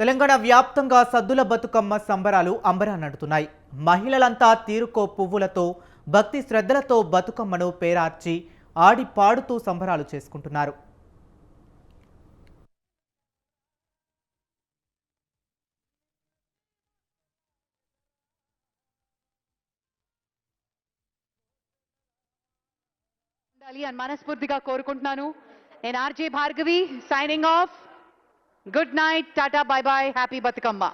తెలంగాణ వ్యాప్తంగా సద్దుల బతుకమ్మ సంబరాలు అంబరాన్నంటున్నాయి. మహిళలంతా తీరుకో పువ్వులతో భక్తి శ్రద్ధలతో బతుకమ్మను పేరార్చి ఆడి పాడుతూ సంబరాలు చేసుకుంటున్నారు. అని మనస్ఫూర్తిగా కోరుకుంటున్నాను. నేను RJ Bhargavi signing off. Good night, Tata, by by, happy Bathukamma.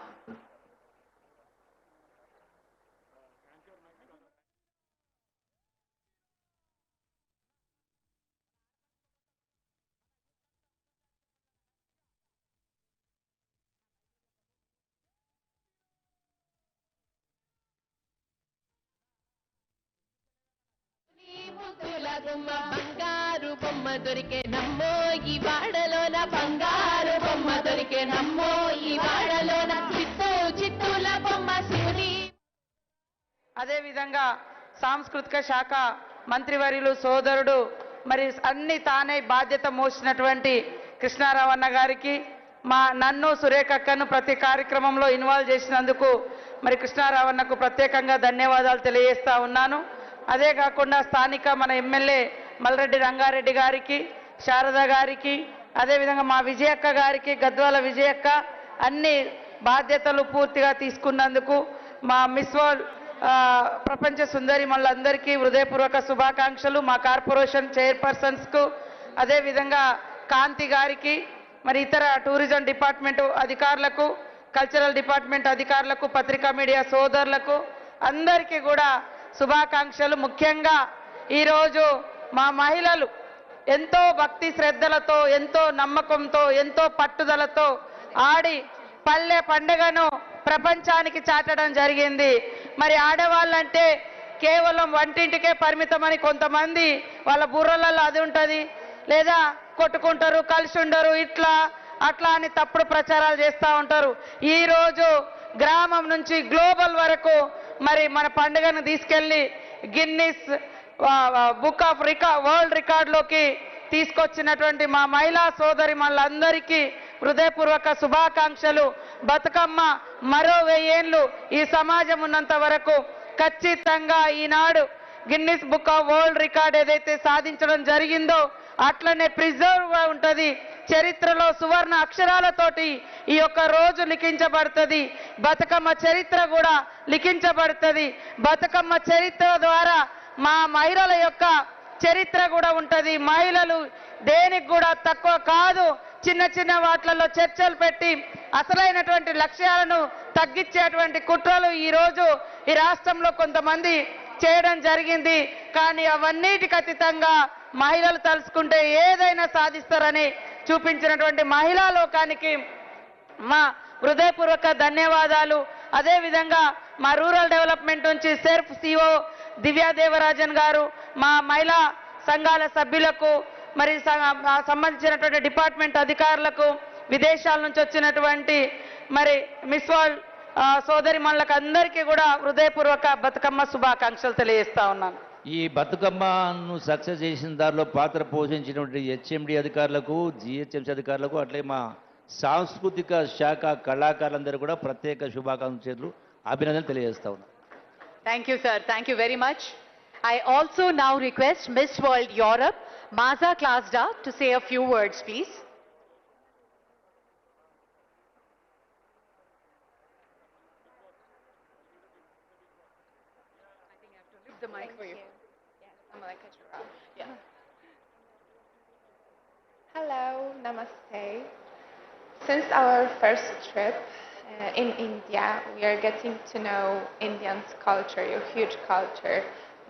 బంగారు బొమ్మ దొరికే నమ్మో ఈ వాడలోన, బంగారు బొమ్మ దొరికే నమ్మో ఈ వాడలోన, చిత్తూల బొమ్మ శివుని. అదేవిధంగా సాంస్కృతిక శాఖ మంత్రివర్యులు సోదరుడు మరి అన్ని తానే బాధ్యత మోసినటువంటి కృష్ణారావు అన్న గారికి, నన్ను సురేఖక్కను ప్రతి కార్యక్రమంలో ఇన్వాల్వ్ చేసినందుకు మరి కృష్ణారావు అన్నకు ప్రత్యేకంగా ధన్యవాదాలు తెలియజేస్తా ఉన్నాను. అదే కాకుండా స్థానిక మన ఎమ్మెల్యే మల్రెడ్డి రంగారెడ్డి గారికి, శారద గారికి, అదేవిధంగా మా విజయక్క గారికి, గద్వాల విజయక్క అన్ని బాధ్యతలు పూర్తిగా తీసుకున్నందుకు మా మిస్ వరల్డ్ ప్రపంచ సుందరి మళ్ళందరికీ హృదయపూర్వక శుభాకాంక్షలు. మా కార్పొరేషన్ చైర్పర్సన్స్కు, అదేవిధంగా కాంతి గారికి, మరి ఇతర టూరిజం డిపార్ట్మెంట్ అధికారులకు, కల్చరల్ డిపార్ట్మెంట్ అధికారులకు, పత్రికా మీడియా సోదరులకు అందరికీ కూడా శుభాకాంక్షలు. ముఖ్యంగా ఈరోజు మా మహిళలు ఎంతో భక్తి శ్రద్ధలతో, ఎంతో నమ్మకంతో, ఎంతో పట్టుదలతో ఆడి పల్లె పండుగను ప్రపంచానికి చాటడం జరిగింది. మరి ఆడవాళ్ళంటే కేవలం వంటింటికే పరిమితమని కొంతమంది వాళ్ళ బుర్రలలో అది ఉంటుంది, లేదా కొట్టుకుంటారు, కలిసి ఉండరు, ఇట్లా అట్లా అని తప్పుడు ప్రచారాలు చేస్తూ ఉంటారు. ఈరోజు గ్రామం నుంచి గ్లోబల్ వరకు మరి మన పండుగను తీసుకెళ్ళి గిన్నిస్ బుక్ ఆఫ్ వరల్డ్ రికార్డులోకి తీసుకొచ్చినటువంటి మా మహిళా సోదరి మళ్ళందరికీ హృదయపూర్వక శుభాకాంక్షలు. బతుకమ్మ మరో 1000 ఏళ్ళు ఈ సమాజం ఉన్నంత వరకు ఖచ్చితంగా ఈనాడు Guinness book of world record ఏదైతే సాధించడం జరిగిందో అట్లనే ప్రిజర్వ్ ఉంటుంది. చరిత్రలో సువర్ణ అక్షరాలతోటి ఈ యొక్క రోజు లిఖించబడుతుంది. బతుకమ్మ చరిత్ర కూడా లిఖించబడుతుంది. బతుకమ్మ చరిత్ర ద్వారా మా మహిళల యొక్క చరిత్ర కూడా ఉంటుంది. మహిళలు దేనికి కూడా తక్కువ కాదు. చిన్న చిన్న వాట్లలో చర్చలు పెట్టి అసలైనటువంటి లక్ష్యాలను తగ్గించేటువంటి కుట్రలు ఈరోజు ఈ రాష్ట్రంలో కొంతమంది చేయడం జరిగింది. కానీ అవన్నిటికి అతీతంగా మహిళలు తలుసుకుంటే ఏదైనా సాధిస్తారని చూపించినటువంటి మహిళా లోకానికి మా హృదయపూర్వక ధన్యవాదాలు. అదేవిధంగా మా రూరల్ డెవలప్మెంట్ నుంచి సెర్ఫ్ సిఓ దివ్యాదేవరాజన్ గారు, మా మహిళా సంఘాల సభ్యులకు, మరి సంబంధించినటువంటి డిపార్ట్మెంట్ అధికారులకు, విదేశాల నుంచి వచ్చినటువంటి మరి మిస్ వరల్డ్ సోదరి మనులకు అందరికీ కూడా హృదయపూర్వక బతుకమ్మ శుభాకాంక్షలు తెలియజేస్తా ఉన్నాను. ఈ బతుకమ్మను సక్సెస్ చేసిన దానిలో పాత్ర పోషించినటువంటి హెచ్ఎండి అధికారులకు, జిహెచ్ఎంసీ అధికారులకు, అట్లే మా సాంస్కృతిక శాఖ కళాకారులందరూ కూడా ప్రత్యేక శుభాకాంక్షలు, అభినందనలు తెలియజేస్తా ఉన్నాను. Thank you, sir. Thank you very much. I also now request Miss World Europe, Maza Klasda, to say a few words, please. I think I have to lift the mic for you. Yes, I'm going to cut you off. Yeah. Hello, namaste. Since our first trip in India, we are getting to know Indians' culture, your huge culture,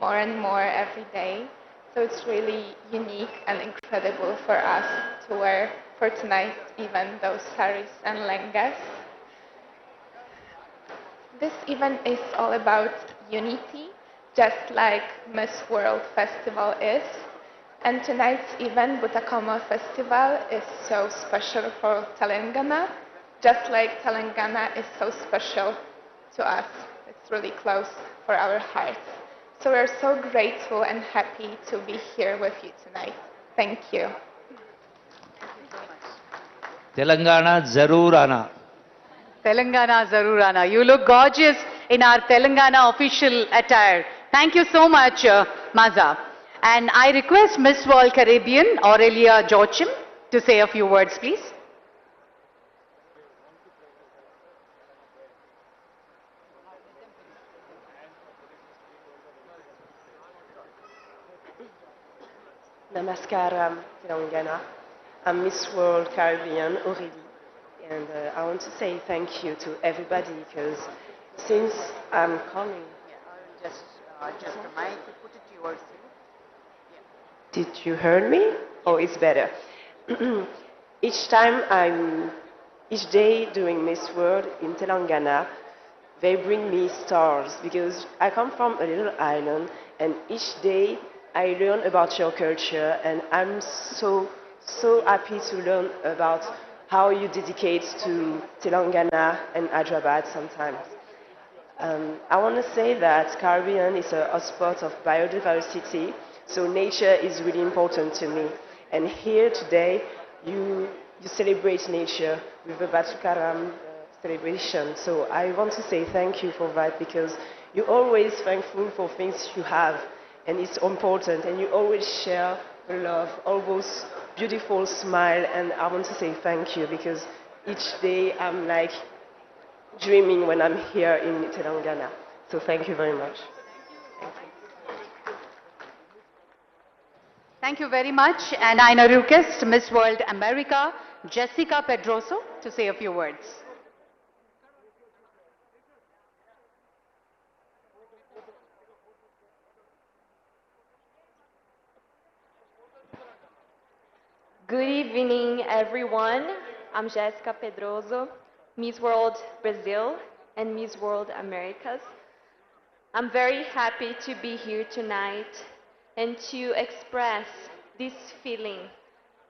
more and more every day. So it's really unique and incredible for us to wear for tonight even those saris and lengas. This event is all about unity, just like Miss World Festival is. And tonight's event, Batucama Festival, is so special for Telangana, just like Telangana is so special to us. It's really close for our hearts. So we're so grateful and happy to be here with you tonight. Thank you. Telangana జరూర్ Ana. Telangana Zarurana. You look gorgeous in our Telangana official attire. Thank you so much, Maza. And I request Miss World Caribbean, Aurelia Joachim, to say a few words, please. Namaskaram, Telangana. I'm Miss World Caribbean, Aurélie, and I want to say thank you to everybody because since I'm coming, Just a mic, put it towards you. did you hear me? Oh, it's better. Each day doing Miss World in Telangana, they bring me stars because I come from a little island, and each day I learn about your culture, and I'm so happy to learn about how you dedicate to Telangana and Hyderabad sometimes. I want to say that Caribbean is a hotspot of biodiversity, so nature is really important to me. And here today, you celebrate nature with the Batukaram celebration. So I want to say thank you for that because you're always thankful for things you have, and it's important, and you always share the love, all those beautiful smile, and I want to say thank you because each day I'm like dreaming when I'm here in Telangana. So thank you very much. Thank you very much. And I now request Miss World America, Jessica Pedroso, to say a few words. Good evening, everyone. I'm Jessica Pedroso, Miss World Brazil and Miss World Americas. I'm very happy to be here tonight and to express this feeling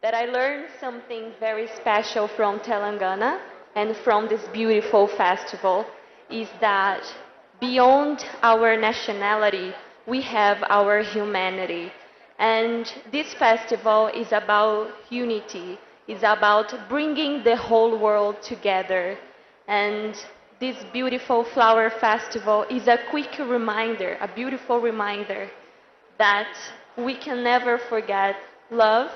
that I learned something very special from Telangana and from this beautiful festival is that beyond our nationality, we have our humanity. And this festival is about unity, is about bringing the whole world together. And this beautiful flower festival is a quick reminder, a beautiful reminder that we can never forget love,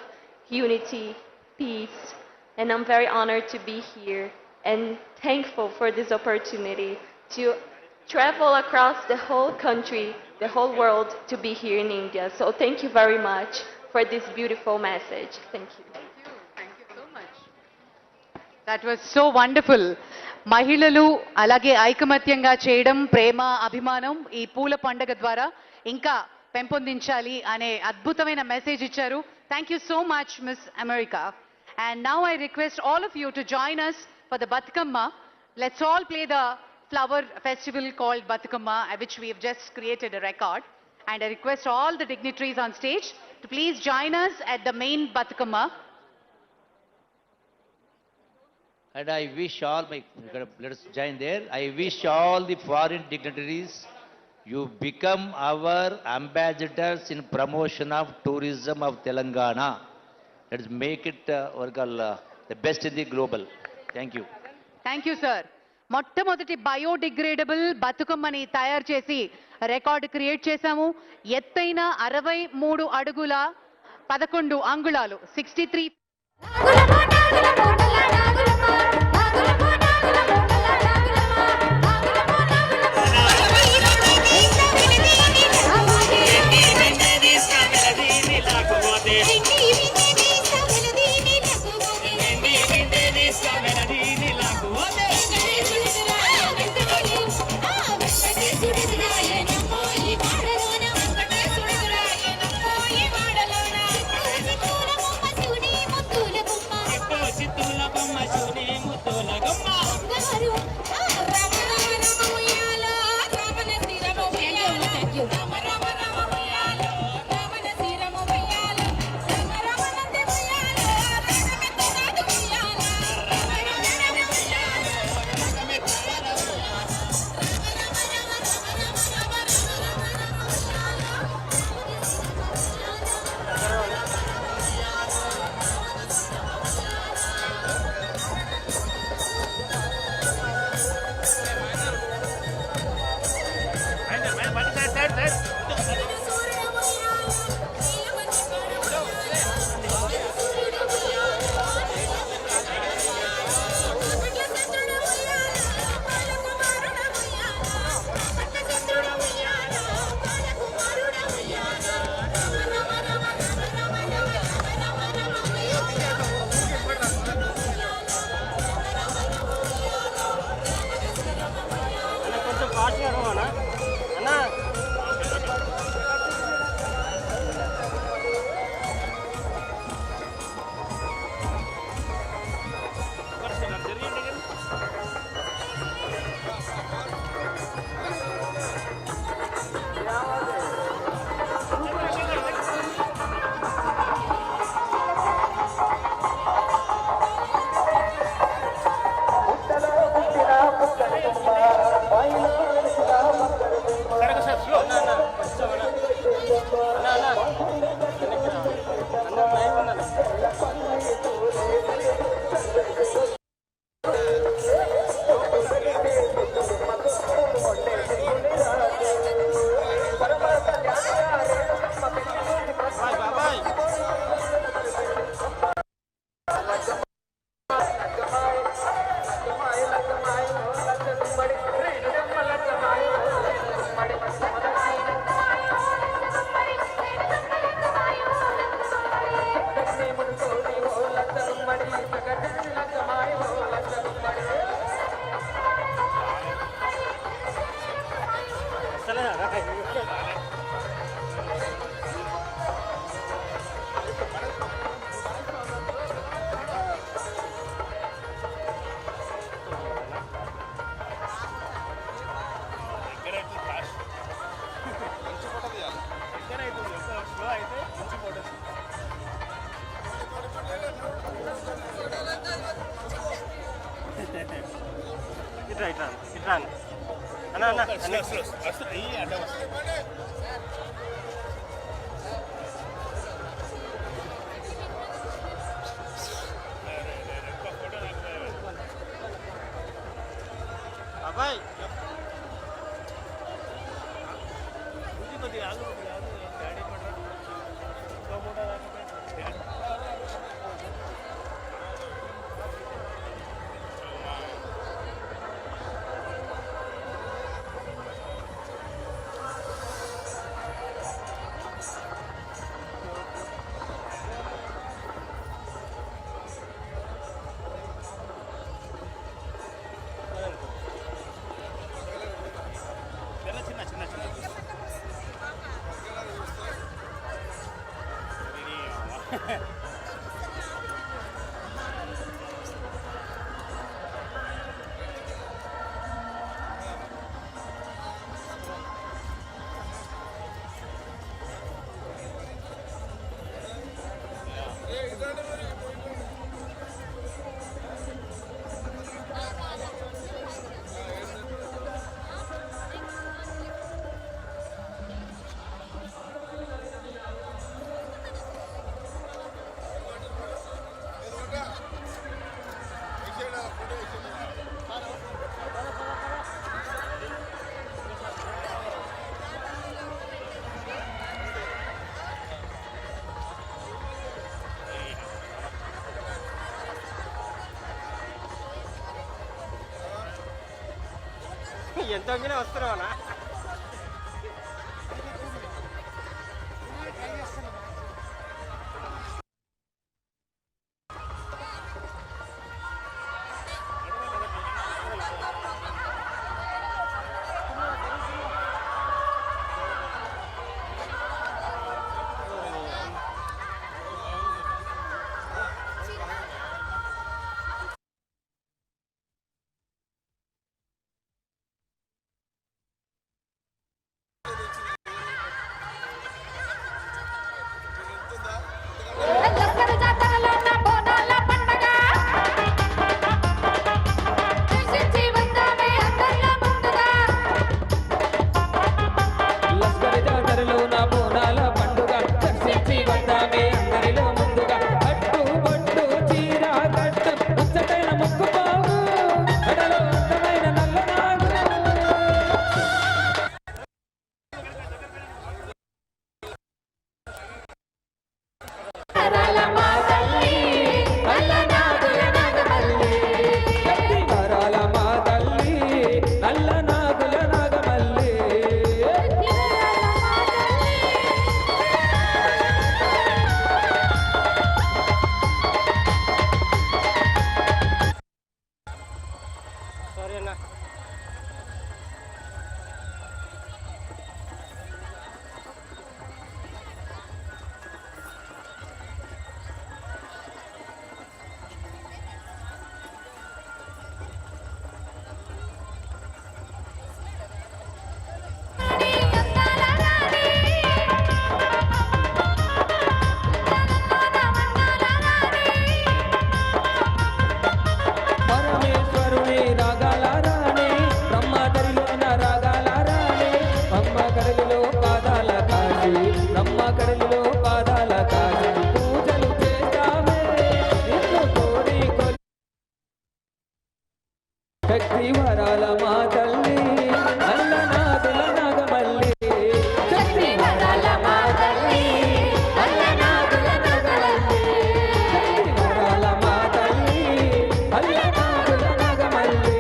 unity, peace. And I'm very honored to be here and thankful for this opportunity to travel across the whole country, the whole world to be here in India. So thank you very much for this beautiful message. Thank you. Thank you so much. That was so wonderful. మహిళలు అలాగే ఐకమత్యంగా చేయడం ప్రేమ అభిమానం ఈ పూల పండుగ ద్వారా ఇంకా పెంపొందించాలి అనే అద్భుతమైన మెసేజ్ ఇచ్చారు. Thank you so much miss America. And now I request all of you to join us for the Batukama. Let's all play the flower festival called Batukama, which we have just created a record. And I request all the dignitaries on stage to please join us at the main Batukama. And I wish all let us join there. I wish all the foreign dignitaries, you become our ambassadors in promotion of tourism of Telangana. Let us make it the best in the global. Thank you. Thank you sir. మొట్టమొదటి biodegradable బతుకమ్మని తయారు చేసి record create చేశాము. ఎత్తైన 63 అడుగుల 11 అంగుళాలు 63. చిత్తూల బొమ్మ శివుని ముద్దుల ఎంత వస్తున్నావా శక్తి వరాల మా తల్లి అల్లనాదుల నాగమల్లి శక్తి వరాల మా తల్లి అల్లనాదుల నాగమల్లి శక్తి వరాల మా తల్లి అల్లనాదుల నాగమల్లి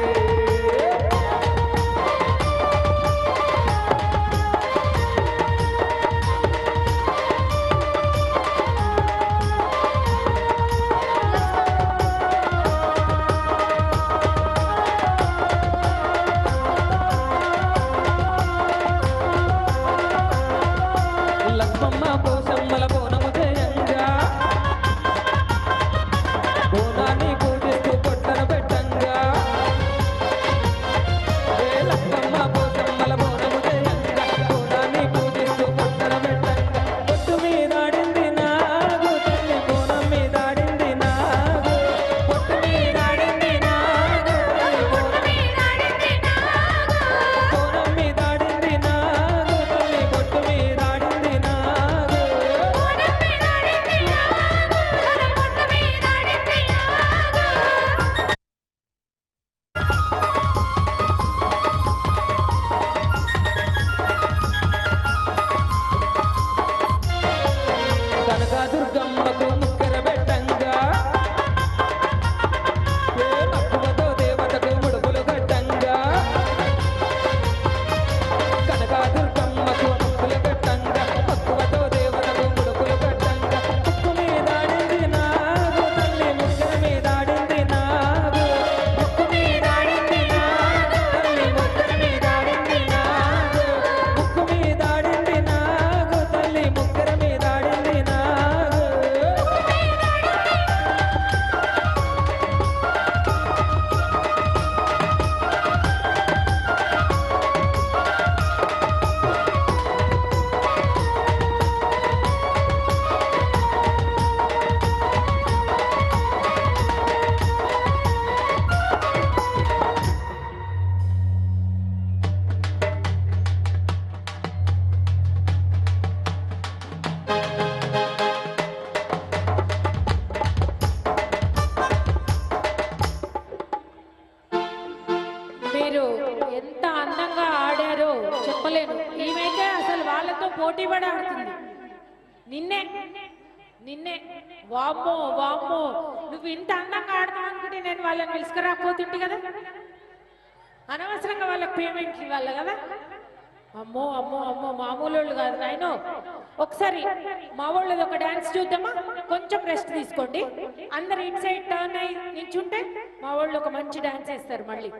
లక్ష్మమ్మ పోసమ్మల బోనము జయంగా బోనాన్ని పూజిస్తూ కొట్టన పెట్టంగా లక్ష్మమ్మ పోసమ్మల బోనము జయంగా బోనాన్ని పూజిస్తూ కొట్టన పెట్టంగా పొట్టు మీదాడింది నాగు తల్లి బోనం మీదాడింది నాగు పొట్టు మీదాడింది నాగు తల్లి బోనం మీదాడింది నాగు బోనం మీదాడింది నాగు తల్లి పొట్టు మీదాడింది నాగు బోనం మీదాడింది నాగు తల్లి పొట్టు మీదాడింది నాగు కనకదుర్గమ్మకు ముక్కెర పెట్టంగా మక్కువతో దేవతకు ముడుపులు కట్టంగా కనకదుర్గమ్మకు ముక్కులు కట్టంగా మక్కువతో దేవతకు ముడుపులు కట్టంగా ముక్కు మీదాడింది నాగు తల్లి ముక్కెర మీదాడింది నాగు ముక్కు మీదాడింది నాగు తల్లి ముక్కెర మీదాడింది నాగు ముక్కు మీదాడింది నాగు తల్లి ముక్కెర మీదాడింది నాగు మీరు ఎంత అందంగా ఆడారో చెప్పలేను. ఈమెయితే అసలు వాళ్ళతో పోటీ పడి ఆడుతుంది. నిన్నే నిన్నే వామ్మో వామ్మో నువ్వు ఇంత అందంగా ఆడతావు అనుకుంటే నేను వాళ్ళని పిలుచుకురాకపోతుంటే కదా, అనవసరంగా వాళ్ళకి పేమెంట్లు ఇవ్వాలి కదా. అమ్మో అమ్మో అమ్మో మామూలు వాళ్ళు కాదు నాయనో. ఒకసారి మా వాళ్ళది ఒక డాన్స్ చూద్దామా? కొంచెం రెస్ట్ తీసుకోండి, అందరు ఇటు సైడ్ టర్న్ అయి నించుంటే మా వాళ్ళు ఒక మంచి డాన్స్ వేస్తారు మళ్ళీ.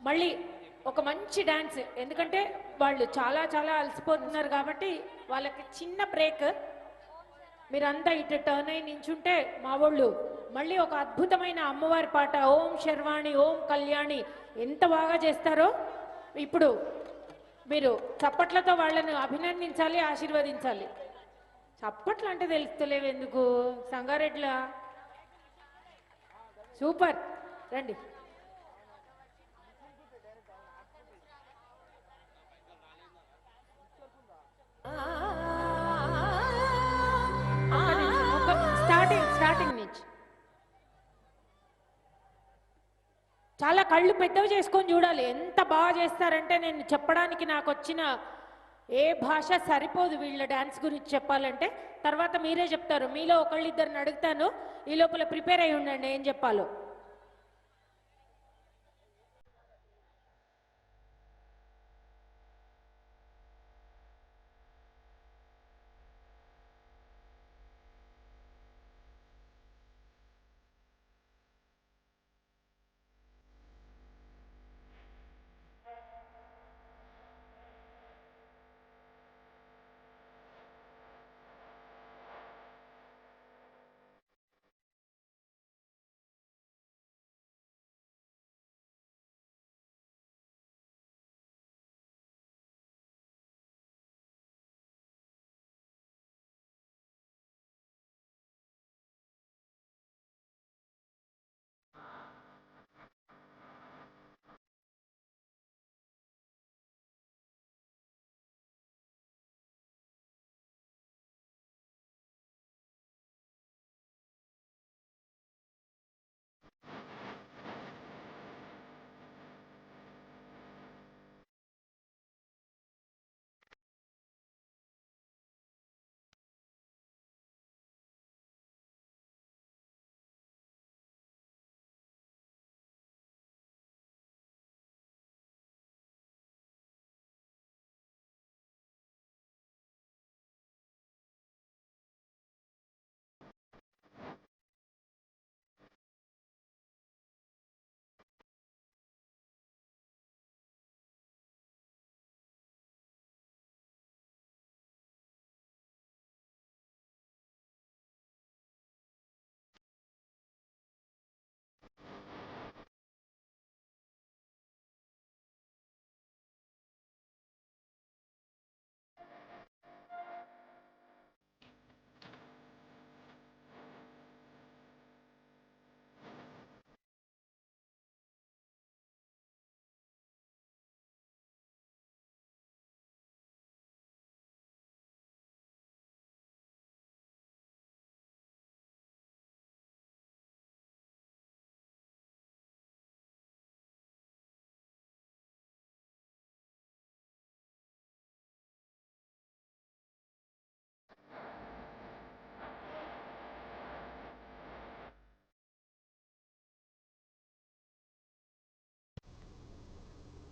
మళ్ళీ ఒక మంచి డాన్స్, ఎందుకంటే వాళ్ళు చాలా చాలా అలసిపోతున్నారు కాబట్టి వాళ్ళకి చిన్న బ్రేక్. మీరంతా ఇటు టర్న్ అయి నించుంటే మా వాళ్ళు మళ్ళీ ఒక అద్భుతమైన అమ్మవారి పాట ఓం శర్వాణి ఓం కళ్యాణి ఎంత బాగా చేస్తారో. ఇప్పుడు మీరు చప్పట్లతో వాళ్ళని అభినందించాలి, ఆశీర్వదించాలి. చప్పట్లు అంటే తెలుస్తలేవు ఎందుకు సంగారెడ్లా? సూపర్, రండి. స్టార్టింగ్ నుంచి చాలా కళ్ళు పెద్దవి చేసుకొని చూడాలి. ఎంత బాగా చేస్తారంటే నేను చెప్పడానికి నాకు వచ్చిన ఏ భాష సరిపోదు వీళ్ళ డాన్స్ గురించి చెప్పాలంటే. తర్వాత మీరే చెప్తారు. మీలో ఒకళ్ళిద్దరిని అడుగుతాను, ఈ లోపల ప్రిపేర్ అయి ఉండండి ఏం చెప్పాలో.